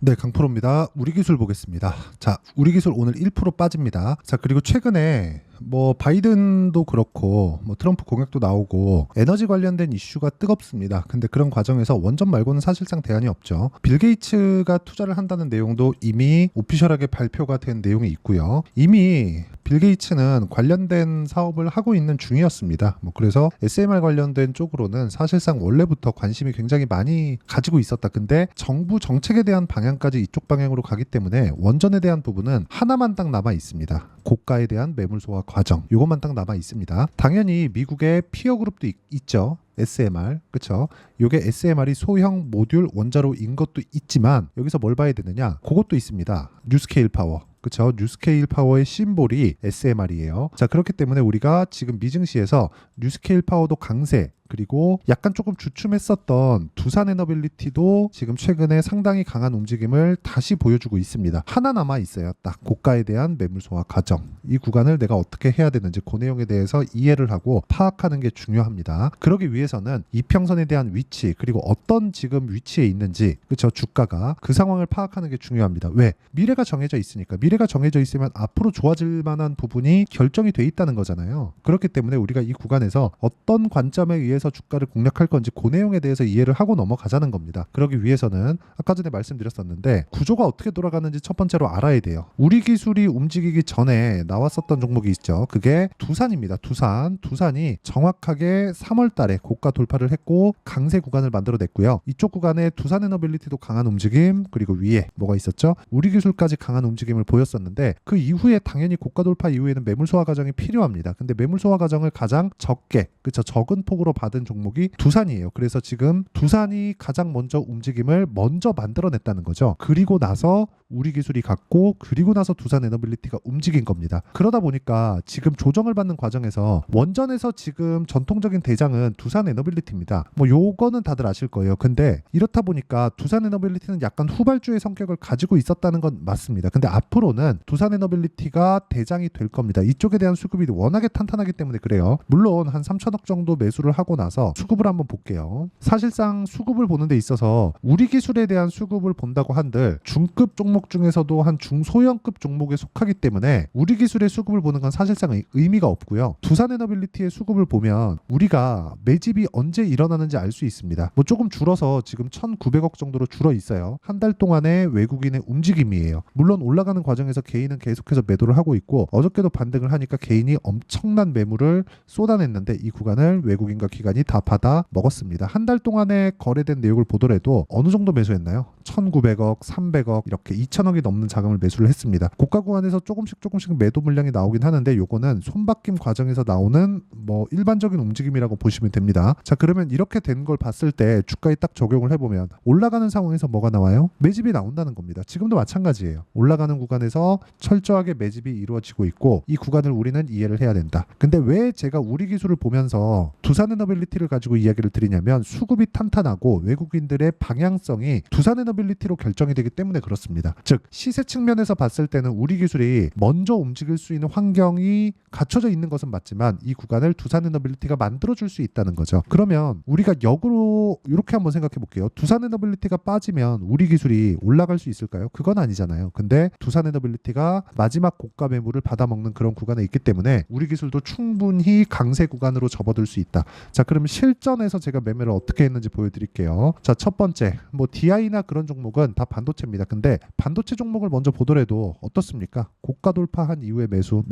네, 강프로입니다. 우리 기술 보겠습니다. 자, 우리 기술 오늘 1% 빠집니다. 자, 그리고 최근에 뭐 바이든도 그렇고 뭐 트럼프 공약도 나오고 에너지 관련된 이슈가 뜨겁습니다. 근데 그런 과정에서 원전 말고는 사실상 대안이 없죠. 빌 게이츠가 투자를 한다는 내용도 이미 오피셜하게 발표가 된 내용이 있고요. 이미 빌 게이츠는 관련된 사업을 하고 있는 중이었습니다. 뭐 그래서 SMR 관련된 쪽으로는 사실상 원래부터 관심이 굉장히 많이 가지고 있었다. 근데 정부 정책에 대한 방향까지 이쪽 방향으로 가기 때문에 원전에 대한 부분은 하나만 딱 남아 있습니다. 고가에 대한 매물 소화 과정. 이것만 딱 남아 있습니다. 당연히 미국의 피어 그룹도 있죠. SMR, 그쵸? 요게 SMR이 소형 모듈 원자로인 것도 있지만 여기서 뭘 봐야 되느냐? 그것도 있습니다. 뉴스케일 파워. 그쵸? 뉴스케일 파워의 심볼이 SMR이에요. 자, 그렇기 때문에 우리가 지금 미증시에서 뉴스케일 파워도 강세, 그리고 약간 조금 주춤했었던 두산 에너빌리티도 지금 최근에 상당히 강한 움직임을 다시 보여주고 있습니다. 하나 남아 있어요. 딱 고가에 대한 매물 소화 과정. 이 구간을 내가 어떻게 해야 되는지 그 내용에 대해서 이해를 하고 파악하는 게 중요합니다. 그러기 위해서는 이평선에 대한 위치, 그리고 어떤 지금 위치에 있는지, 그렇죠? 주가가 그 상황을 파악하는 게 중요합니다. 왜? 미래가 정해져 있으니까. 미래가 정해져 있으면 앞으로 좋아질 만한 부분이 결정이 돼 있다는 거잖아요. 그렇기 때문에 우리가 이 구간에서 어떤 관점에 의해서 주가를 공략할 건지 그 내용에 대해서 이해를 하고 넘어가자는 겁니다. 그러기 위해서는 아까 전에 말씀드렸었는데 구조가 어떻게 돌아가는지 첫 번째로 알아야 돼요. 우리 기술이 움직이기 전에 나왔었던 종목이 있죠. 그게 두산입니다. 두산이 정확하게 3월 달에 고가 돌파를 했고 강세 구간을 만들어냈고요. 이쪽 구간에 두산 에너빌리티도 강한 움직임, 그리고 위에 뭐가 있었죠? 우리 기술까지 강한 움직임을 보였었는데 그 이후에 당연히 고가 돌파 이후에는 매물 소화 과정이 필요합니다. 근데 매물 소화 과정을 가장 적게, 그쵸? 적은 폭으로 받은 종목이 두산이에요. 그래서 지금 두산이 가장 먼저 움직임을 먼저 만들어냈다는 거죠. 그리고 나서 우리 기술이 갔고, 그리고 나서 두산 에너빌리티가 움직인 겁니다. 그러다 보니까 지금 조정을 받는 과정에서 원전에서 지금 전통적인 대장은 두산 에너빌리티입니다. 뭐 요거는 다들 아실 거예요. 근데 이렇다 보니까 두산 에너빌리티는 약간 후발주의 성격을 가지고 있었다는 건 맞습니다. 근데 앞으로는 두산 에너빌리티가 대장이 될 겁니다. 이쪽에 대한 수급이 워낙에 탄탄하기 때문에 그래요. 물론 한 3천억 정도 매수를 하고 나서 수급을 한번 볼게요. 사실상 수급을 보는 데 있어서 우리 기술에 대한 수급을 본다고 한들 중급 종목 중에서도 한 중소형급 종목에 속하기 때문에 우리 기술의 수급을 보는 건 사실상 의미가 없고요. 두산 에너빌리티의 수급을 보면 우리가 매집이 언제 일어나는지 알 수 있습니다. 뭐 조금 줄어서 지금 1,900억 정도로 줄어 있어요. 한 달 동안의 외국인의 움직임이에요. 물론 올라가는 과정에서 개인은 계속해서 매도를 하고 있고 어저께도 반등을 하니까 개인이 엄청난 매물을 쏟아냈는데 이 구간을 외국인과 기관이 다 받아 먹었습니다. 한 달 동안에 거래된 내역을 보더라도 어느 정도 매수했나요? 1,900억, 300억 이렇게 2천억이 넘는 자금을 매수를 했습니다. 고가 구간에서 조금씩 매도 물량이 나오긴 하는데 요거는 손바뀜 과정에서 나오는 뭐 일반적인 움직임이라고 보시면 됩니다. 자, 그러면 이렇게 된 걸 봤을 때 주가에 딱 적용을 해보면 올라가는 상황에서 뭐가 나와요? 매집이 나온다는 겁니다. 지금도 마찬가지예요. 올라가는 구간에서 철저하게 매집이 이루어지고 있고 이 구간을 우리는 이해를 해야 된다. 근데 왜 제가 우리 기술을 보면서 두산 에너빌리티를 가지고 이야기를 드리냐면 수급이 탄탄하고 외국인들의 방향성이 두산 에너빌리티로 결정이 되기 때문에 그렇습니다. 즉 시세 측면에서 봤을 때는 우리 기술이 먼저 움직일 수 있는 환경이 갖춰져 있는 것은 맞지만 이 구간을 두산 에너빌리티가 만들어줄 수 있다는 거죠. 그러면 우리가 역으로 이렇게 한번 생각해 볼게요. 두산 에너빌리티가 빠지면 우리 기술이 올라갈 수 있을까요? 그건 아니잖아요. 근데 두산 에너빌리티가 마지막 고가 매물을 받아먹는 그런 구간에 있기 때문에 우리 기술도 충분히 강세 구간으로 접어들 수 있다. 자, 그럼 실전에서 제가 매매를 어떻게 했는지 보여드릴게요. 자, 첫 번째 뭐 DI나 그런 종목은 다 반도체입니다. 근데 반도체 종목을 먼저 보더라도 어떻습니까? 고가 돌파한 이후에 매수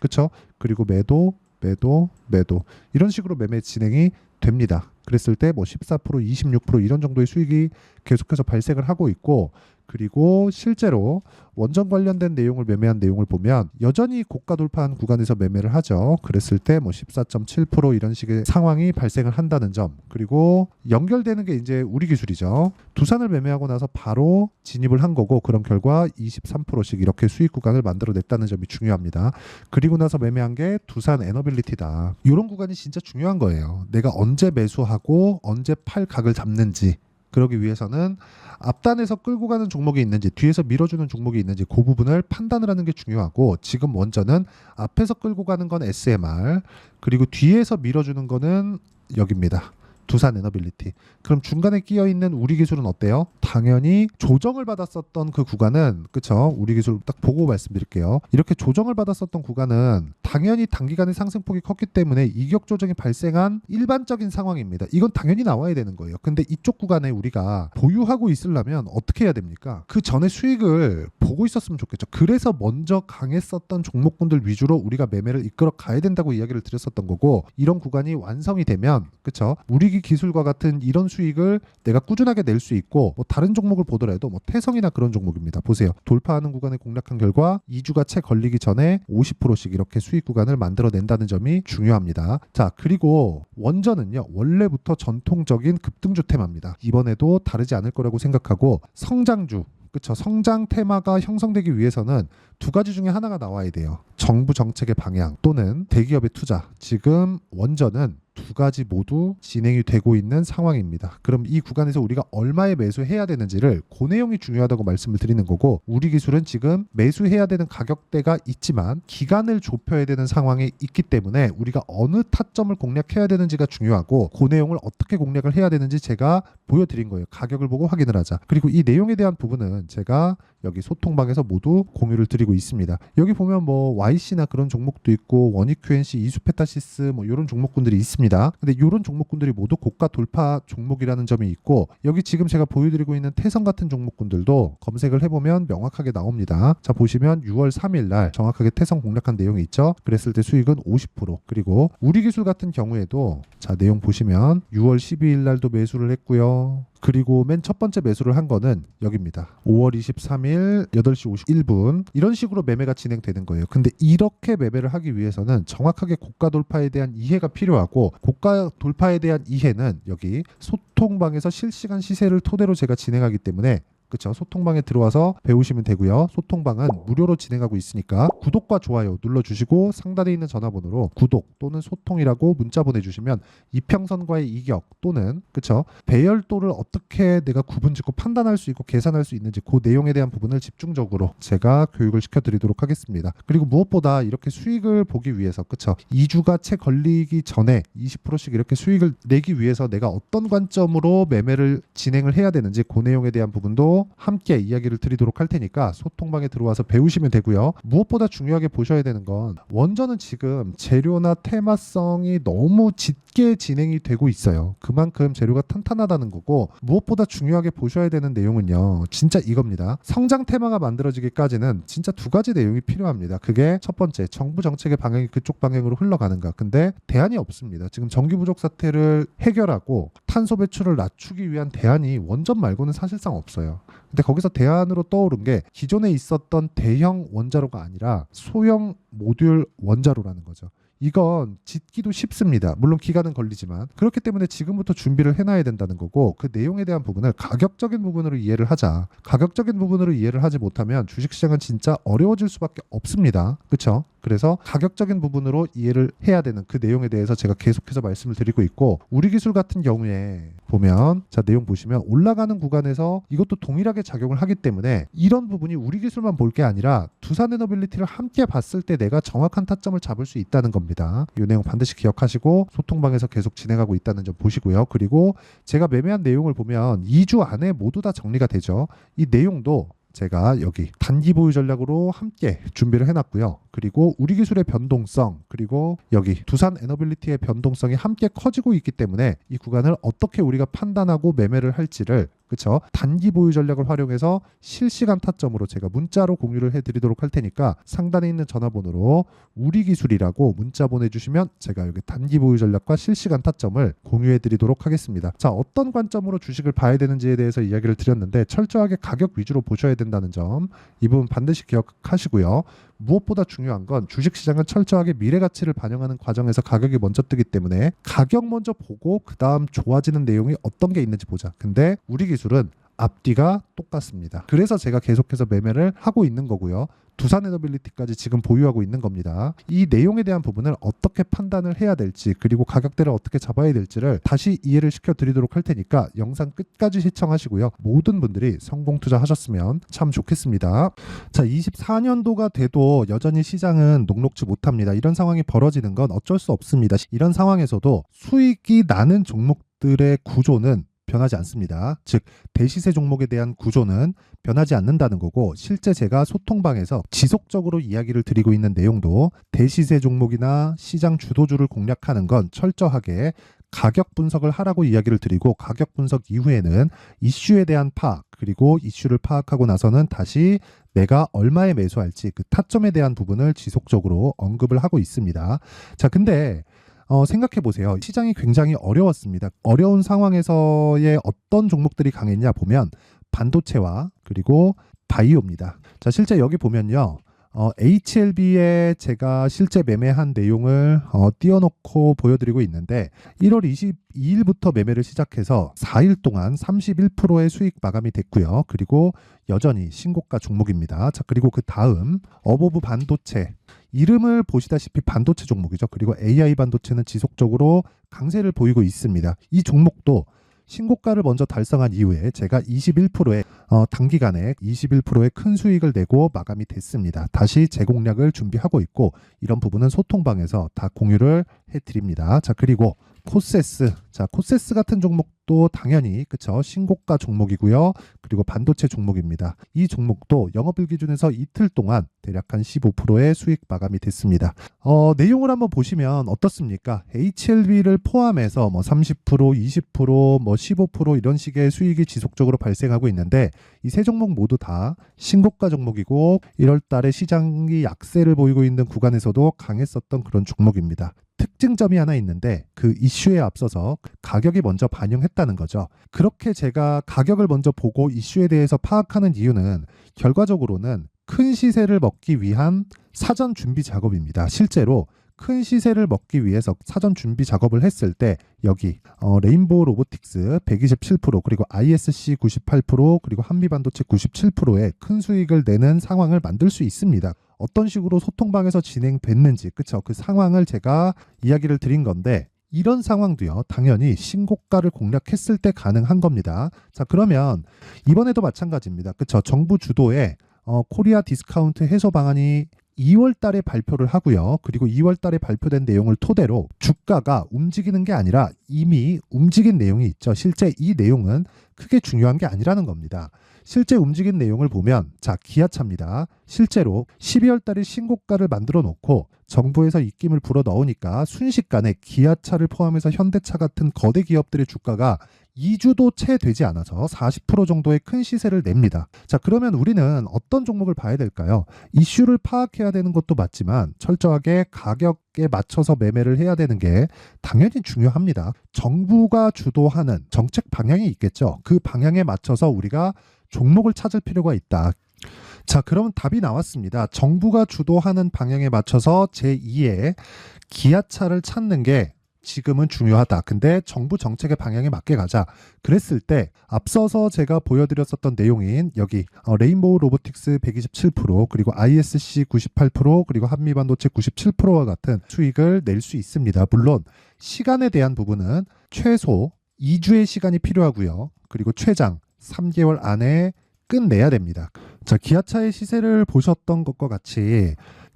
그쵸? 그리고 매도 이런 식으로 매매 진행이 됩니다. 그랬을 때 뭐 14%, 26% 이런 정도의 수익이 계속해서 발생을 하고 있고, 그리고 실제로 원전 관련된 내용을 매매한 내용을 보면 여전히 고가 돌파한 구간에서 매매를 하죠. 그랬을 때 뭐 14.7% 이런 식의 상황이 발생을 한다는 점. 그리고 연결되는 게 이제 우리 기술이죠. 두산을 매매하고 나서 바로 진입을 한 거고 그런 결과 23%씩 이렇게 수익 구간을 만들어냈다는 점이 중요합니다. 그리고 나서 매매한 게 두산 에너빌리티다. 이런 구간이 진짜 중요한 거예요. 내가 언제 매수하고 언제 팔 각을 잡는지. 그러기 위해서는 앞단에서 끌고 가는 종목이 있는지 뒤에서 밀어주는 종목이 있는지 그 부분을 판단을 하는 게 중요하고, 지금 원전은 앞에서 끌고 가는 건 SMR, 그리고 뒤에서 밀어주는 거는 여기입니다. 두산 에너빌리티. 그럼 중간에 끼어 있는 우리기술은 어때요? 당연히 조정을 받았었던 그 구간은, 그쵸? 우리기술 딱 보고 말씀드릴게요. 이렇게 조정을 받았었던 구간은 당연히 단기간에 상승폭이 컸기 때문에 이격 조정이 발생한 일반적인 상황입니다. 이건 당연히 나와야 되는 거예요. 근데 이쪽 구간에 우리가 보유하고 있으려면 어떻게 해야 됩니까? 그 전에 수익을 보고 있었으면 좋겠죠. 그래서 먼저 강했었던 종목군들 위주로 우리가 매매를 이끌어 가야 된다고 이야기를 드렸었던 거고, 이런 구간이 완성이 되면, 그쵸? 우리기 기술과 같은 이런 수익을 내가 꾸준하게 낼 수 있고, 뭐 다른 종목을 보더라도 뭐 태성이나 그런 종목입니다. 보세요. 돌파하는 구간을 공략한 결과 2주가 채 걸리기 전에 50%씩 이렇게 수익 구간을 만들어낸다는 점이 중요합니다. 자, 그리고 원전은요, 원래부터 전통적인 급등주 테마입니다. 이번에도 다르지 않을 거라고 생각하고, 성장주, 그렇죠. 성장 테마가 형성되기 위해서는 두 가지 중에 하나가 나와야 돼요. 정부 정책의 방향 또는 대기업의 투자. 지금 원전은 두 가지 모두 진행이 되고 있는 상황입니다. 그럼 이 구간에서 우리가 얼마에 매수해야 되는지를 그 내용이 중요하다고 말씀을 드리는 거고, 우리 기술은 지금 매수해야 되는 가격대가 있지만 기간을 좁혀야 되는 상황에 있기 때문에 우리가 어느 타점을 공략해야 되는지가 중요하고, 그 내용을 어떻게 공략을 해야 되는지 제가 보여드린 거예요. 가격을 보고 확인을 하자. 그리고 이 내용에 대한 부분은 제가 여기 소통방에서 모두 공유를 드리고 있습니다. 여기 보면 뭐 YC나 그런 종목도 있고 원익 QNC, 이수페타시스 뭐 이런 종목군들이 있습니다. 근데 이런 종목군들이 모두 고가 돌파 종목이라는 점이 있고, 여기 지금 제가 보여드리고 있는 태성 같은 종목군들도 검색을 해보면 명확하게 나옵니다. 자, 보시면 6월 3일 날 정확하게 태성 공략한 내용이 있죠. 그랬을 때 수익은 50%. 그리고 우리기술 같은 경우에도 자, 내용 보시면 6월 12일 날도 매수를 했고요. 그리고 맨 첫 번째 매수를 한 거는 여기입니다. 5월 23일 8시 51분 이런 식으로 매매가 진행되는 거예요. 근데 이렇게 매매를 하기 위해서는 정확하게 고가 돌파에 대한 이해가 필요하고, 고가 돌파에 대한 이해는 여기 소통방에서 실시간 시세를 토대로 제가 진행하기 때문에, 그쵸? 소통방에 들어와서 배우시면 되고요. 소통방은 무료로 진행하고 있으니까 구독과 좋아요 눌러주시고 상단에 있는 전화번호로 구독 또는 소통이라고 문자 보내주시면 이평선과의 이격 또는, 그쵸? 배열도를 어떻게 내가 구분짓고 판단할 수 있고 계산할 수 있는지 그 내용에 대한 부분을 집중적으로 제가 교육을 시켜드리도록 하겠습니다. 그리고 무엇보다 이렇게 수익을 보기 위해서, 그쵸? 2주가 채 걸리기 전에 20%씩 이렇게 수익을 내기 위해서 내가 어떤 관점으로 매매를 진행을 해야 되는지 그 내용에 대한 부분도 함께 이야기를 드리도록 할 테니까 소통방에 들어와서 배우시면 되고요. 무엇보다 중요하게 보셔야 되는 건, 원전은 지금 재료나 테마성이 너무 짙게 진행이 되고 있어요. 그만큼 재료가 탄탄하다는 거고, 무엇보다 중요하게 보셔야 되는 내용은요, 진짜 이겁니다. 성장 테마가 만들어지기까지는 진짜 두 가지 내용이 필요합니다. 그게 첫 번째, 정부 정책의 방향이 그쪽 방향으로 흘러가는가. 근데 대안이 없습니다. 지금 전기 부족 사태를 해결하고 탄소 배출을 낮추기 위한 대안이 원전 말고는 사실상 없어요. 근데 거기서 대안으로 떠오른 게 기존에 있었던 대형 원자로가 아니라 소형 모듈 원자로라는 거죠. 이건 짓기도 쉽습니다. 물론 기간은 걸리지만. 그렇기 때문에 지금부터 준비를 해놔야 된다는 거고, 그 내용에 대한 부분을 가격적인 부분으로 이해를 하자. 가격적인 부분으로 이해를 하지 못하면 주식시장은 진짜 어려워질 수밖에 없습니다. 그렇죠? 그래서 가격적인 부분으로 이해를 해야 되는 그 내용에 대해서 제가 계속해서 말씀을 드리고 있고, 우리기술 같은 경우에 보면, 자, 내용 보시면 올라가는 구간에서 이것도 동일하게 작용을 하기 때문에 이런 부분이 우리기술만 볼 게 아니라 두산에너빌리티를 함께 봤을 때 내가 정확한 타점을 잡을 수 있다는 겁니다. 이 내용 반드시 기억하시고 소통방에서 계속 진행하고 있다는 점 보시고요. 그리고 제가 매매한 내용을 보면 2주 안에 모두 다 정리가 되죠. 이 내용도 제가 여기 단기 보유 전략으로 함께 준비를 해놨고요. 그리고 우리 기술의 변동성, 그리고 여기 두산 에너빌리티의 변동성이 함께 커지고 있기 때문에 이 구간을 어떻게 우리가 판단하고 매매를 할지를, 그쵸? 단기 보유 전략을 활용해서 실시간 타점으로 제가 문자로 공유를 해드리도록 할 테니까 상단에 있는 전화번호로 우리 기술이라고 문자 보내주시면 제가 여기 단기 보유 전략과 실시간 타점을 공유해드리도록 하겠습니다. 자, 어떤 관점으로 주식을 봐야 되는지에 대해서 이야기를 드렸는데, 철저하게 가격 위주로 보셔야 된다는 점, 이 부분 반드시 기억하시고요. 무엇보다 중요한 건 주식시장은 철저하게 미래 가치를 반영하는 과정에서 가격이 먼저 뜨기 때문에 가격 먼저 보고 그 다음 좋아지는 내용이 어떤 게 있는지 보자. 근데 우리 기술은 앞뒤가 똑같습니다. 그래서 제가 계속해서 매매를 하고 있는 거고요. 두산 에너빌리티까지 지금 보유하고 있는 겁니다. 이 내용에 대한 부분을 어떻게 판단을 해야 될지, 그리고 가격대를 어떻게 잡아야 될지를 다시 이해를 시켜드리도록 할 테니까 영상 끝까지 시청하시고요. 모든 분들이 성공 투자하셨으면 참 좋겠습니다. 자, 24년도가 돼도 여전히 시장은 녹록지 못합니다. 이런 상황이 벌어지는 건 어쩔 수 없습니다. 이런 상황에서도 수익이 나는 종목들의 구조는 변하지 않습니다. 즉 대시세 종목에 대한 구조는 변하지 않는다는 거고, 실제 제가 소통방에서 지속적으로 이야기를 드리고 있는 내용도 대시세 종목이나 시장 주도주를 공략하는 건 철저하게 가격 분석을 하라고 이야기를 드리고, 가격 분석 이후에는 이슈에 대한 파악, 그리고 이슈를 파악하고 나서는 다시 내가 얼마에 매수할지 그 타점에 대한 부분을 지속적으로 언급을 하고 있습니다. 자, 근데 생각해 보세요. 시장이 굉장히 어려웠습니다. 어려운 상황에서의 어떤 종목들이 강했냐 보면 반도체와 그리고 바이오입니다. 자, 실제 여기 보면요. HLB에 제가 실제 매매한 내용을 띄워놓고 보여드리고 있는데, 1월 22일부터 매매를 시작해서 4일 동안 31%의 수익 마감이 됐고요. 그리고 여전히 신고가 종목입니다. 자, 그리고 그 다음 어보브 반도체, 이름을 보시다시피 반도체 종목이죠. 그리고 AI 반도체는 지속적으로 강세를 보이고 있습니다. 이 종목도 신고가를 먼저 달성한 이후에 제가 21%의 단기간에 21%의 큰 수익을 내고 마감이 됐습니다. 다시 재공략을 준비하고 있고, 이런 부분은 소통방에서 다 공유를 해드립니다. 자, 그리고 코세스. 자, 코세스 같은 종목도 당연히 그쵸, 신고가 종목이고요. 그리고 반도체 종목입니다. 이 종목도 영업일 기준에서 이틀 동안 대략 한 15%의 수익 마감이 됐습니다. 내용을 한번 보시면 어떻습니까? HLB를 포함해서 뭐 30%, 20%, 뭐 15% 이런 식의 수익이 지속적으로 발생하고 있는데, 이 세 종목 모두 다 신고가 종목이고 1월 달에 시장이 약세를 보이고 있는 구간에서도 강했었던 그런 종목입니다. 특징점이 하나 있는데, 그 이슈에 앞서서 가격이 먼저 반영했다는 거죠. 그렇게 제가 가격을 먼저 보고 이슈에 대해서 파악하는 이유는 결과적으로는 큰 시세를 먹기 위한 사전 준비 작업입니다. 실제로 큰 시세를 먹기 위해서 사전 준비 작업을 했을 때 여기 레인보우 로보틱스 127%, 그리고 ISC 98%, 그리고 한미반도체 97%의 큰 수익을 내는 상황을 만들 수 있습니다. 어떤 식으로 소통방에서 진행됐는지, 그쵸, 그 상황을 제가 이야기를 드린 건데, 이런 상황도요 당연히 신고가를 공략했을 때 가능한 겁니다. 자, 그러면 이번에도 마찬가지입니다. 그쵸, 정부 주도의 코리아 디스카운트 해소 방안이 2월 달에 발표를 하고요. 그리고 2월 달에 발표된 내용을 토대로 주가가 움직이는 게 아니라 이미 움직인 내용이 있죠. 실제 이 내용은 크게 중요한 게 아니라는 겁니다. 실제 움직인 내용을 보면, 자, 기아차입니다. 실제로 12월 달에 신고가를 만들어 놓고 정부에서 입김을 불어 넣으니까 순식간에 기아차를 포함해서 현대차 같은 거대 기업들의 주가가 2주도 채 되지 않아서 40% 정도의 큰 시세를 냅니다. 자, 그러면 우리는 어떤 종목을 봐야 될까요? 이슈를 파악해야 되는 것도 맞지만 철저하게 가격에 맞춰서 매매를 해야 되는 게 당연히 중요합니다. 정부가 주도하는 정책 방향이 있겠죠. 그 방향에 맞춰서 우리가 종목을 찾을 필요가 있다. 자, 그럼 답이 나왔습니다. 정부가 주도하는 방향에 맞춰서 제2의 기아차를 찾는 게 지금은 중요하다. 근데 정부 정책의 방향에 맞게 가자. 그랬을 때 앞서서 제가 보여드렸었던 내용인 여기 레인보우 로보틱스 127%, 그리고 ISC 98%, 그리고 한미반도체 97%와 같은 수익을 낼 수 있습니다. 물론 시간에 대한 부분은 최소 2주의 시간이 필요하고요. 그리고 최장 3개월 안에 끝내야 됩니다. 자, 기아차의 시세를 보셨던 것과 같이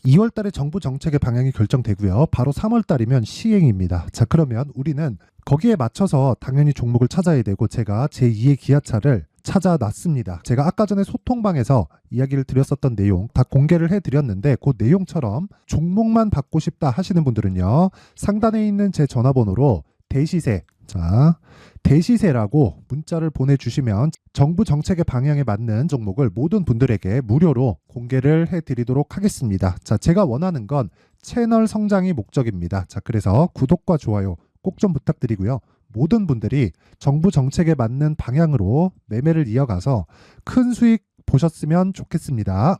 2월 달에 정부 정책의 방향이 결정되고요. 바로 3월 달이면 시행입니다. 자, 그러면 우리는 거기에 맞춰서 당연히 종목을 찾아야 되고, 제가 제2의 기아차를 찾아놨습니다. 제가 아까 전에 소통방에서 이야기를 드렸었던 내용 다 공개를 해드렸는데, 그 내용처럼 종목만 받고 싶다 하시는 분들은요, 상단에 있는 제 전화번호로 대시세, 자, 대시세라고 문자를 보내주시면 정부 정책의 방향에 맞는 종목을 모든 분들에게 무료로 공개를 해드리도록 하겠습니다. 자, 제가 원하는 건 채널 성장이 목적입니다. 자, 그래서 구독과 좋아요 꼭 좀 부탁드리고요. 모든 분들이 정부 정책에 맞는 방향으로 매매를 이어가서 큰 수익 보셨으면 좋겠습니다.